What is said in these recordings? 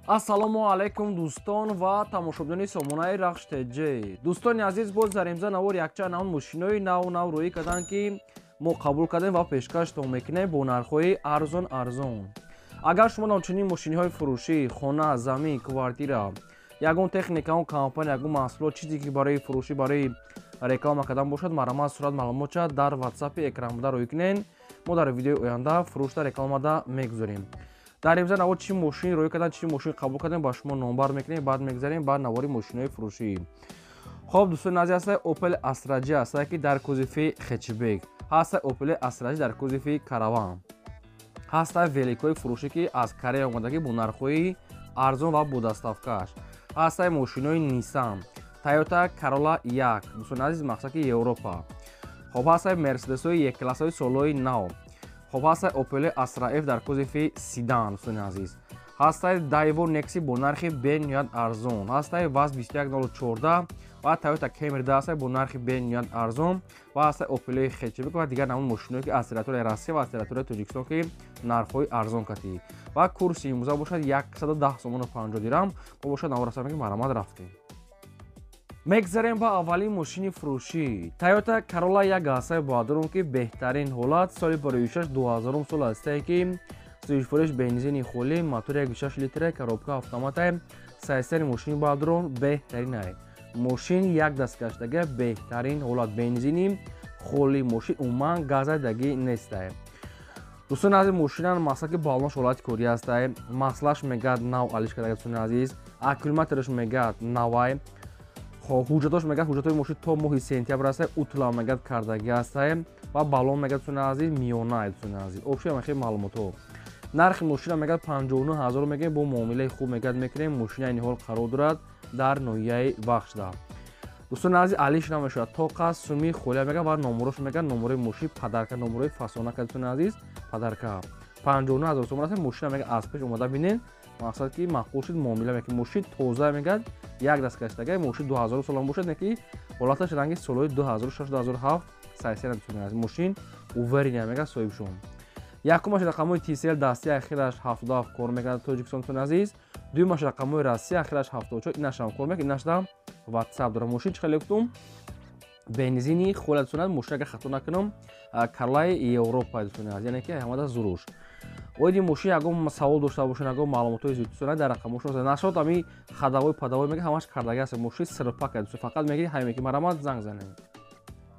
ассалому алайкум дӯстон ва тамошобинони сомонаи рахш теҷ. дӯстони азиз, боз дар имза навор якчанд навъ мошинои нав рӯӣ карданд, ки мо қабул кардем ва пешкаштон мекунем бо нархҳои арзон. агар шумо дар чунин мошиниҳои фурӯшӣ, хона, замин, квартира, ягон техника, ягон компания, ягон маҳсулот, чизе ки барои фурӯшӣ, барои реклама кардан бошад, марамат сурат маълумот шавад, дар ватсапи экранбуда рӯй кунед. мо дар видеои оянда фурӯшда рекламада мегузорем. дар имза навор чӣ мошин рӯй кардан, чӣ мошин қабул кардем, ба шумо номбар мекунем, баъд мегзарем ба навори мошинои фурӯшӣ. хоб дӯстони азиз, ҳастаи Opel Astra J ҳастаи ки дар кузуфи хэтчбек, ҳастаи Opel Astra J дар кузуфи караван, ҳастаи великои фурӯшӣ ки аз Корея омадаги бо нархҳои арзон ва бо доставкааш, ҳастаи мошинои Nissan, Toyota Corolla 1, дӯстони азиз, мақсад ки Европа. хоб ҳастаи Mercedes-ҳои екклассаҳои солҳои нав. хоб ҳастаи Opel Astra F дар кузуфи седан, дӯстони азиз. ҳастаи Daewoo Nexi бо нархи бениҳоят арзон, ҳастаи VAZ 21014 ва Toyota Camry 10 ҳастаи бо нархи бениҳоят арзон ва ҳастаи Opel хэтчбек ва дигар навъи мошиное ки аз территорияи Россия ва аз территорияи Тоҷикистон ки нархҳои арзон кардӣ ва курси имрӯза бошад 110 сомону 50 дирҳам, бо бошад навор ҳастам ки марамат рафтем. мегзарем ба аввалин мошини фурӯшӣ. Toyota Corolla 1 ҳастаи боадрум ки беҳтарин ҳолат, соли пароишаш 2000 сол ҳастаи ки сӯзишвориш бензини холӣ, мотори 1.6 литра, коробка автомата, сайстари мошини боадрум беҳтаринай. мошин як дасткаштага беҳтарин ҳолат, бензини холӣ, мошин умуман газадагӣ нестай. дӯстони азиз, мошинан мақсад ки балонош ҳолати корӣ ҳастай, маслаш мегӯяд нав алиш кардага, дӯстони азиз, аккумулятораш мегӯяд навай, ҳуҷҷатош мегӯяд ҳуҷҷатои мошин то моҳи сентябр ҳастай, утла мегӯяд кардагӣ ҳастай ва баллон мегӯяд, дӯстони азиз, миёнай, дӯстони азиз. обши хеле маълумотҳо. нархи мошина мегӯяд 59 000 мегӯяд, бо муомилаи хуб мегӯяд мекунем. мошина айни ҳол қарор дорад дар ноҳияи Бахшда. дӯстони азиз, алиш намешавад, то қад суми холия мегӯяд ва номерош мегӯяд, номерои мошин падарка, номерои фасонака, дӯстони азиз, падарка 59 000 сомон аст. мошина мегӯяд аз пеш омада бинен, мақсад ки маъқул шуд муомила мекунед. мошин тоза мегӯяд, як дасткаштагаи мошин 2000 солам бошад, не ки ҳолаташ ранги солҳои 2006-2007 сайсиям, дӯстони азиз. мошин уверина мегӯяд соҳибшон. якумаш рақамҳои TCL дастии ахираш 77 кор мекунад Тоҷикистон, дӯстони азиз. дуюмаш рақамҳои Россия ахираш 74, инаш ҳам кор мекунад, инаш дам WhatsApp дорад. мошин чӣ хеле гуфтум, бензини холад, дӯстони азиз. мошин агар хато накунам Corolla Европа, дӯстони азиз, яъне ки ҳамада зуруш. оиди мошин ягон савол дошта бошед, ягон маълумотҳои зуд, дӯстони дар рақамҳошон нашод ами хадавой падавой мегӯяд, ҳамаш кардагӣ аст. мошин сирпак аст, фақат мегӯяд ҳамин ки марамат занг занем.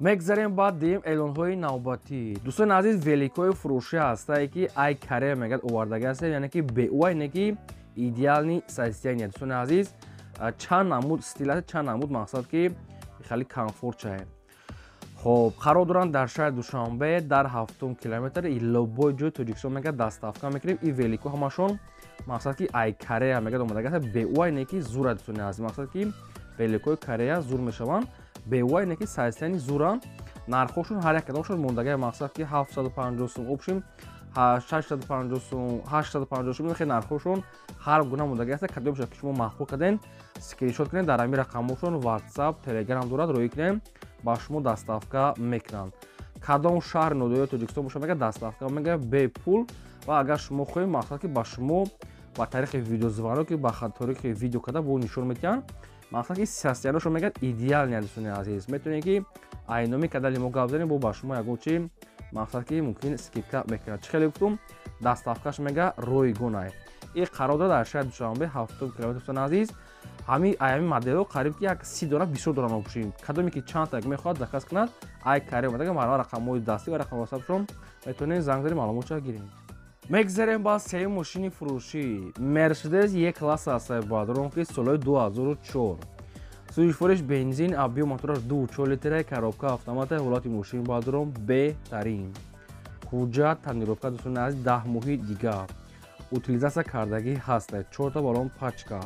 мегзарем ба дим эълонҳои навбатӣ. дӯстони азиз, великои фурӯшӣ ҳастае ки ай Корея мегӯяд овардагӣ ҳастем, яъне ки беуай, не ки идеални состояния. дӯстони азиз, чанд намуд стил аст, чанд намуд мақсад ки хеле комфорт шавед. хоб қарор доранд дар шаҳри Душанбе дар 7 километр любой ҷои Тоҷикистон мегӯяд доставка мекунем. ин велико ҳамашон мақсад ки ай Корея мегӯяд омадагӣ аст, беуай, не ки зура, дӯстони азиз, мақсад ки великои Корея зур мешаванд, беуай, не ки сайстояни зуранд. нархҳошон ҳар як кадомшон мондагӣ, мақсад ки 750 сум, обшим 650 сум, 850 сум, хеле нархҳошон ҳар гуна мондагӣ аст. кадомшон ки шумо маъқул карден, скриншот кунед, дар ҳамин рақамҳошон WhatsApp, Telegram дорад, рӯй кунем, ба шумо доставка мекунанд. кадом шаҳри нодориёи Тоҷикистон бошад мегӯяд доставка мегӯяд бепул, ва агар шумо хоҳед, мақсад ки ба шумо ба тариқи видеозвонок, ки ба тариқи видео карда бо нишон медиҳанд, мақсад ки состояниашон мегӯяд идеални, дӯстони азиз. метавонед ки айноми кадали мо гап занем, бо ба шумо ягон чи мақсад ки мумкин скидка мекунад. чӣ хеле гуфтум, доставкаш мегӯяд ройгонай. ин қарор дорад дар шаҳри Душанбе 7 километр, дӯстони азиз. ҳамин моделҳо қариб ки як 30 дона бисёр доранд, обшим кадоме ки чандта мехоҳад заказ кунад, ай Корея омадага марва рақамҳои дастӣ ва рақамҳои WhatsApp-шон метавонед занг занед, маълумотша гиред. мегзарем ба сеюм мошини фурӯшӣ. Mercedes E-класс ҳастаи боадрум ки солҳои 2004, сӯзишвориш бензин, объём мотораш 2.4 литра, коробка автомата, ҳолати мошини боадрум беҳтарин. ҳуҷҷат танировка, дӯстони азиз, 10 моҳи дигар. утилизатсия кардагӣ ҳастай, 4 та баллон пачка,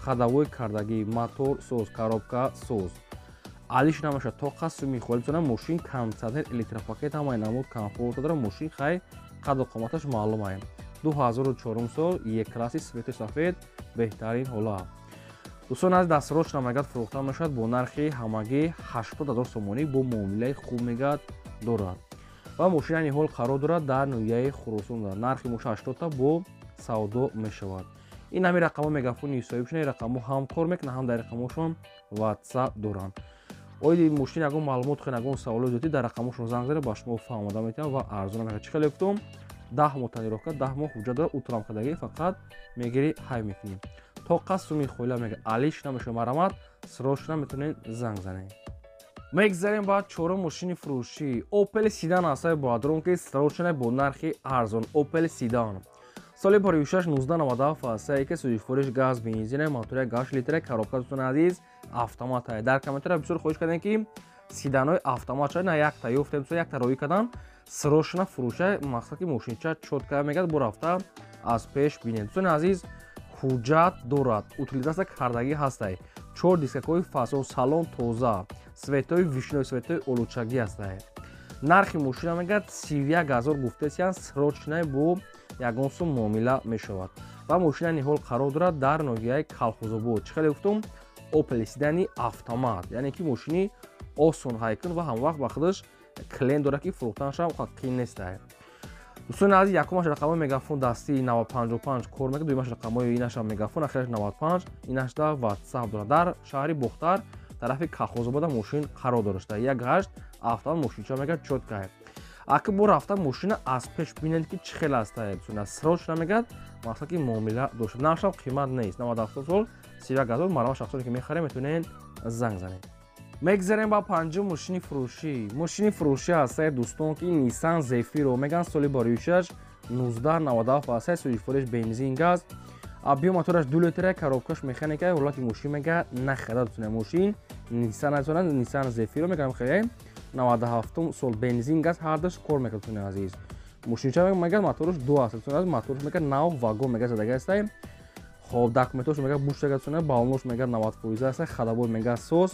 хадавои кардагӣ, мотор соз, коробка соз. алиш намешавад, то қад суми холӣ, дӯстонам, мошин кондитсионер, электропакет ҳамаи намуд комфорт дорад. мошин хай қаду қоматаш маълум аст. 2004 сол, еккласси свети сафед, беҳтарин ҳолат. дӯстони азиз, дастсарошона мегӯяд фурӯхта мешавад бо нархи ҳамагӣ 80 000 сомонӣ, бо муомилаи хуб мегӯяд дорад. ва мошин айни ҳол қарор дорад дар ноҳияи Хуросон. нархи мошин 80 та бо савдо мешавад. ин ҳамин рақамҳо мегафони соҳибшон рақамҳо ҳам кор мекунанд, ҳам дар рақамҳошон WhatsApp доранд. оиди мошин ягон маълумот хӯ ягон саволои зиёдӣ дар рақамҳошон занг зада ба шумо фаҳмода метавонад ва арзон мекунад. чӣ хеле гуфтум 10 моҳ тонировка 10 моҳ ҳуҷҷат дорад утулам кардагӣ фақат мегирӣ ҳай мекунӣ. то қад суми хоила мега алиш намеша марамат срочно метавонед занг занед. мегзарем ба чорум мошини фурӯшӣ Opel Sedan ҳастаи боадрон ки срочно бо нархи арзон Opel Sedan соли 46 1997 ҳастаи ки судифуриш газ бензин мотори 8 литр коробка дӯстони азиз автомат ҳай. дар комментария бисёр хоҳиш кардем ки Sedan-ҳои автомат шуда на якта ёфтем то якта роӣ кардан срочно фурӯша мақсад ки мошинча чотка мегад бо рафта аз пеш бинед. дӯстони азиз ҳуҷҷат дорад, утилизация кардагӣ ҳастай, 4 дискакҳои фасон, салон тоза, светои вишнои, светои олучагӣ ҳастай. нархи мошина мегӯяд 31 000 гуфтесиян срочно бо ягон сум муомила мешавад ва мошина ниҳол қарор дорад дар ноҳияи Колхозобод. чӣ хеле гуфтум Opel Sedan автомат, яъне ки мошини осон ҳайкун ва ҳамвақт ба худаш клиент дорад ки фурӯхтанашам қин нестай. дӯстони азиз якумаш рақамҳои мегафон дастии 9055 кор мекунад, дуюмаш рақамҳои инашам мегафон ахираш 95 инаш да WhatsApp дорад. дар шаҳри Бухтар тарафи Колхозобода мошин қарор дорашта 18 автомат мошинча мегӯяд чотка. аки бо рафта мошина аз пеш бинед ки чӣ хел астае дӯстона срочно мегӯяд мақсад ки муомила дошта нашам қимат нест 97 сол 31 000 марама шахсоне ки мехарем метавонед занг занед. мегзарем ба панҷум мошини фурӯшӣ ҳастаи дӯстон ки Nissan Zephyro меган соли 46 1997 ҳастаи судифуриш бензин газ объем мотораш 2 литр коробкаш механика ҳолати мошин мега нахада дӯстона мошин Nissan Zephyro меган хеле 97 сол бензин газ ҳардаш кор мекард дӯстони азиз. мошинча меган мотораш 2 аст дӯстони азиз мотораш мега нав вагон мега задага астаи хоб документош мега буштага дӯстона балонош мега 90% астаи хадабой мега сос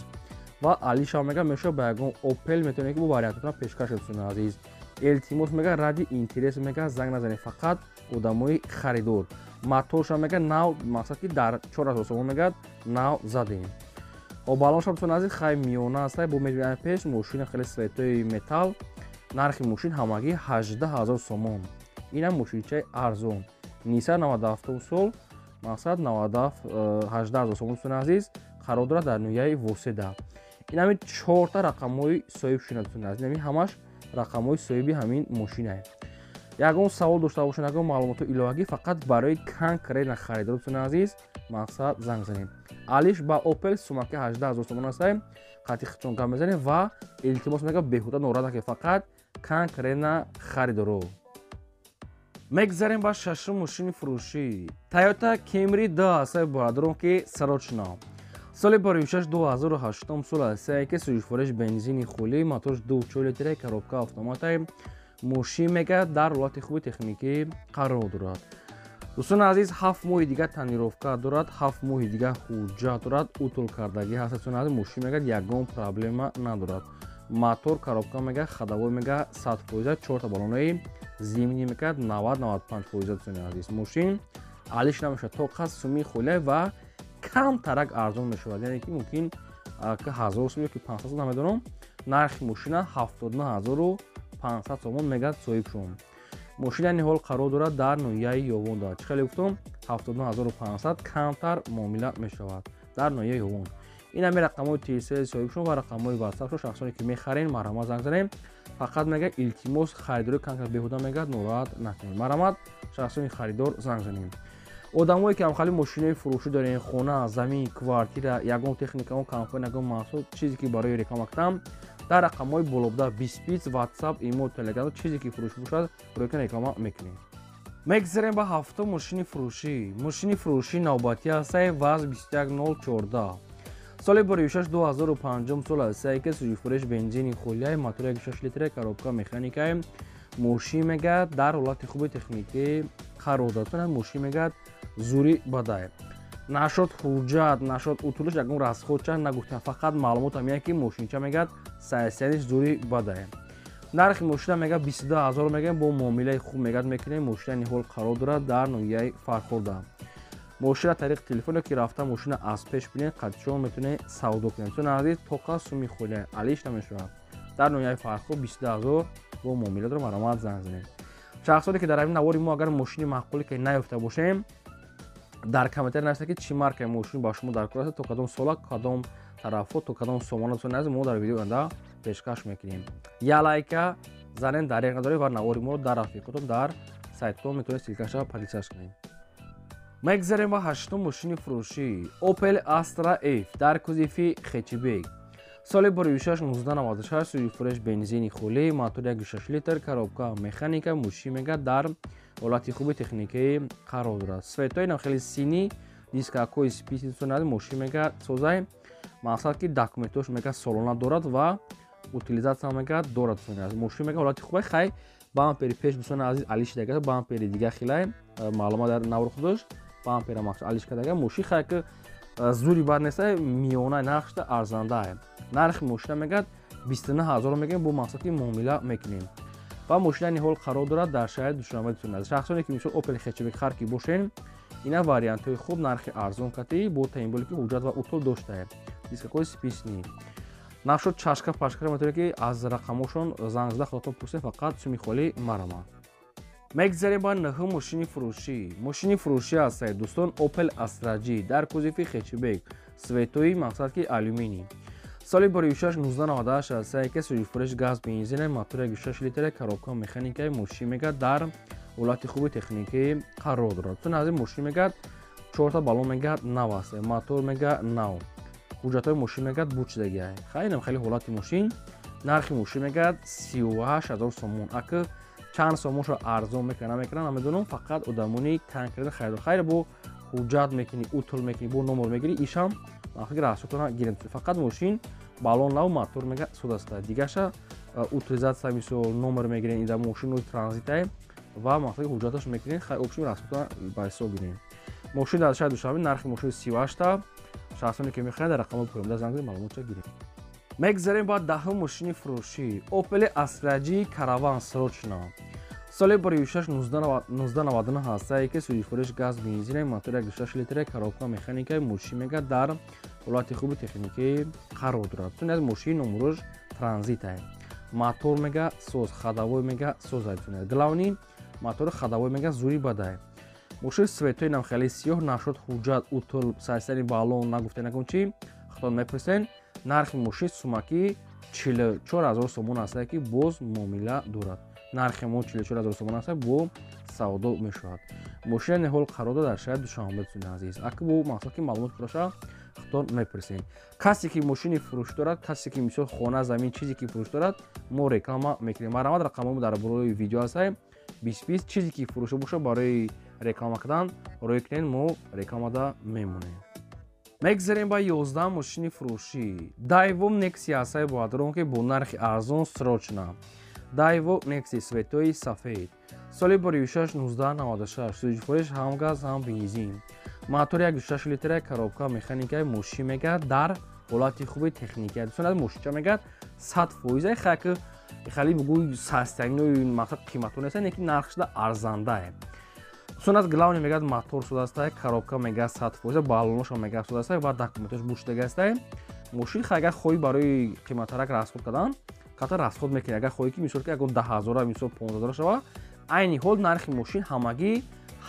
ва алиша мега меша ба ягон Opel метавонед ки бо вариантотон пешкаш дӯстони азиз. илтимос мега ради интерес мега занг назанед фақат одамои харидор. моторша мега нав мақсад ки дар 4000 сомон мегад нав задем. балонша дӯстони азиз хай миёна астаи бо медиани пеш мошина хеле светои металл. нархи мошин ҳамагӣ 18000 сомон. инам мошинчаи арзон Nissan 97 сол мақсад 18000 сомон дӯстони азиз қарор дорад дар ноҳияи Воседа. ин ҳамин 4 рақамҳои соҳиб шуна дӯстони азиз, ин ҳамаш рақамҳои соҳиби ҳамин мошинае. ягон савол дошта бошед ягон маълумоти иловагӣ фақат барои конкретна харидор дӯстони азиз мақсад занг занед. алиш ба Opel сумаки 18000 сомон астаи хати хичонка мезанед ва илтимос мега беҳуда норада ки фақат конкретна харидоро. мегзарем ба шашум мошини фурӯшӣ Toyota Camry 2 астаи боадрон ки срочно соли 46 2008 сол астаи ки судифуриш бензини хӯли моторш 2.4 литр коробка автоматаи мошин мега дар ҳолати хуби техникӣ қарор дорад. дӯстони азиз 7 моҳи дига тонировка дорад, 7 моҳи дига ҳуҷҷат дорад, утул кардагӣ ҳаст. дӯстони азиз мошин мега ягон проблема надорад. мотор коробка мега хадавой мега 100%, 4 та балонои зимнӣ мекард 90-95%. дӯстони азиз мошин алиш намешавад то қад суми хӯле ва камтарак арзон мешавад, яъне ки мумкин ки 1000 сом ки 500 сом намедонам. нархи мошина 79500 сомон мегад соҳибшон. мошина ниҳол қарор дорад дар ноҳияи Ёвонда. чӣ хеле гуфтум 79500 камтар муомила мешавад дар ноҳияи Ёвон. ин ҳамин рақамҳои телефони соҳибшон ва рақамҳои WhatsApp шахсоне ки мехарен марҳамат занг занед. фақат мега илтимос харидори конкрет беҳуда мегад нораҳат накунед. марҳамат шахсони харидор занг занед. одамое ки ҳамхали мошинаи фурӯшӣ дорен, хона, замин, квартира, ягон техника, компания, ягон маҳсул чизе ки барои реклама кардам дар рақамҳои болобуда 20 WhatsApp, imo, Telegram чизе ки фурӯшӣ бошад рӯйкан реклама мекунем. мегзарем ба ҳафтум мошини фурӯшӣ навбатӣ астаи ВАЗ 21014 соли 46 2005 сол астаи ки судифуриш бензини хӯлияи мотори 6 литр коробка механикаи мошин мегӯяд дар ҳолати хуби техникӣ қарор дорад. мошин мегӯяд зури бадай нашод ҳуҷҷат нашод утулаш ягон расходча нагуфтам, фақат маълумот ҳамине ки мошинча мегӯяд сайсияниш зури бадай. нархи мошина мега 22000 мегӯям бо муомилаи хуб мегӯяд мекунем. мошина ниҳол қарор дорад дар ноҳияи Фархорда. мошина тариқи телефоне ки рафта мошина аз пеш бинед қадчон метавонед савдо кунед. чун азиз тоқа суми хӯлия алиш намешавад дар ноҳияи Фархорд 22000 бо муомила дорад. марҳамат занг занед. шахсоне ки дар ҳамин навори мо агар мошини маъқуле ки наёфта бошем дар комментар нависед ки чӣ маркаи мошин ба шумо дар кор аст, то кадом сола, кадом тарафо, то кадом сомонатон аст, мо дар видеои оянда пешкаш мекунем. Я лайка занен дариқ надоред ва навори моро дар рафиқотон дар сайтон метавонед силкаша подписаш кунед. мегзарем ба ҳаштум мошини фурӯшӣ Opel Astra F дар кузифи хечибек. соли бори 1996 сӯи фурӯш бензини хӯли, мотори 1.6 литр, коробка механика, мошин мега дар ҳолати хуби техникаи қарор дорад. светои навхели синӣ, дискакои списитонад мошин мега созай, мақсад ки документош мега солона дорад ва утилизатсия мега дорад. мошин мега ҳолати хубай хай бампери пеш дӯстони азиз алиш дага, бампери дига хилай маълумот дар навр худош бампера махсус алиш кадага, мошин хай ки зури бар неста, миёнаи нархшда арзандаа. нархи мошина мега 29000 мегем, бо мақсад ки муомила мекунем. ва мошина ниҳол қарор дорад дар шаҳри Душанбе. шахсоне ки мисол Opel хечебек харки бошен, ина вариантҳои хуб нархи арзон катӣ бо таъин ки ҳуҷҷат ва утул доштае. дискакои списни нашуд чашка пашкара метавонед ки аз рақамошон занг зада худатон пурсед, фақат суми холӣ марама. мегзарем ба наҳум мошини фурӯшӣ. мошини фурӯшӣ ҳастед дӯстон Opel Astra G дар кузифи хечебек, светои мақсад ки алюминий. соли бори 1998 ҳастае ки сӯи фурӯш газ бензин, мотори 1.6 литр, коробка механикаи мошин мега дар ҳолати хуби техникаи қарор дорад. чун аз ин мошин мега 4 баллон мега нав аст, мотор мега нав, ҳуҷҷатҳои мошин мега буд шудагиа. хайнам хеле ҳолати мошин, нархи мошин мега 38000 сомон. ака чанд сомоншо арзон мекана намекана намедонам, фақат одамони конкретно харидор хайр бо ҳуҷҷат мекунӣ, утул мекунӣ, бо номер мегирӣ, ишам вақти расотона гирем. фақат мошин баллон нав, мотор мега суд аст. дигаша утилизатсия мисол номер мегирем, ида мошинои транзитае ва мақсади ҳуҷҷаташ мекунем, хай обшим расотона ба ҳисоб гирем. мошин дар шаҳри Душанбе, нархи мошини 38 шахсоне ки мехоҳед дар рақамҳои поёмда занг зад маълумотша гирем. мегзарем ба даҳум мошини фурӯшӣ Opel Astra G Caravan срочно. соли бори 1999 ҳастае ки сӯи фурӯш газ бензин, мотори 1.6 литр, коробка механика, мошин мега дар ҳолати хуби техникаи қарор дорад. чун аз мошини номурош транзитае. мотор мега соз, ходовой мега созай. главни мотори ходовой мега зури бадае. мошин светои намхели сиёҳ, нашуд ҳуҷҷат, утул, састани баллон нагуфта накун чи хатон мепурсен. нархи мошин сумаки 44000 сомон астае ки боз муомила дорад. нархи мо 44000 сомон аст, бо савдо мешавад. мошина ниҳол қарор дорад дар шаҳри Душанбе азиз. ака бо мақсад ки маълумот пураша хатон мепурсен. касе ки мошини фурӯш дорад, касе ки мисол хона, замин, чизе ки фурӯш дорад, мо реклама мекунем. марамат рақамҳои дар борои видео астае. 20 чизе ки фурӯшида боша барои реклама кардан рӯй кунед, мо рекламада мемонем. мегзарем ба 11 мошини фурӯшӣ Daewoo Nexi ҳастае боҳадрон ки бо нархи арзон срочно. Daewoo Nexi светои сафед. соли бори 1996 сӯи фурӯш ҳам газ ҳам бензин, мотори 1.6 литр, коробка механикаи мошин мега дар ҳолати хуби техника. дӯстон аз мошинча мега 100% хай ки хали бугӯй састанинои мақсад қиматон нест, не ки нархшда арзандае. дӯстон аз главни мега мотор суд астае, коробка мега 100%, баллоношо мега суд астае ва документош буд шудага астае. мошин хай агар хоҳӣ барои қиматарак расход кардан, қата расход мекунӣ. агар хоҳӣ ки мисол ки ягон 10000 мисол 15000 шава, айни ҳол нархи мошин ҳамагӣ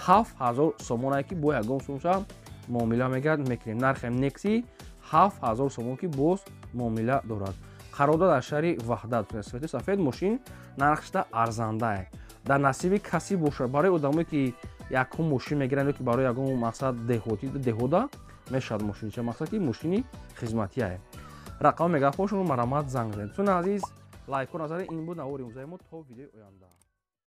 7000 сомонае ки бо ягон сумша муомила мега мекунем. нархи Nexi 7000 сомон ки боз муомила дорад. қарор дорад дар шаҳри Ваҳдат. светои сафед мошин нархшда арзандае. дар насиби каси бошад барои одамое ки якум мошин мегиранд, ё ки барои ягон мақсад деҳода мешавад мошинча, мақсад ки мошини хизматияе. рақам мегафоншон марамат занг занед. чун азиз лайко назаре ин буд навори имзои мо то видеои оянда.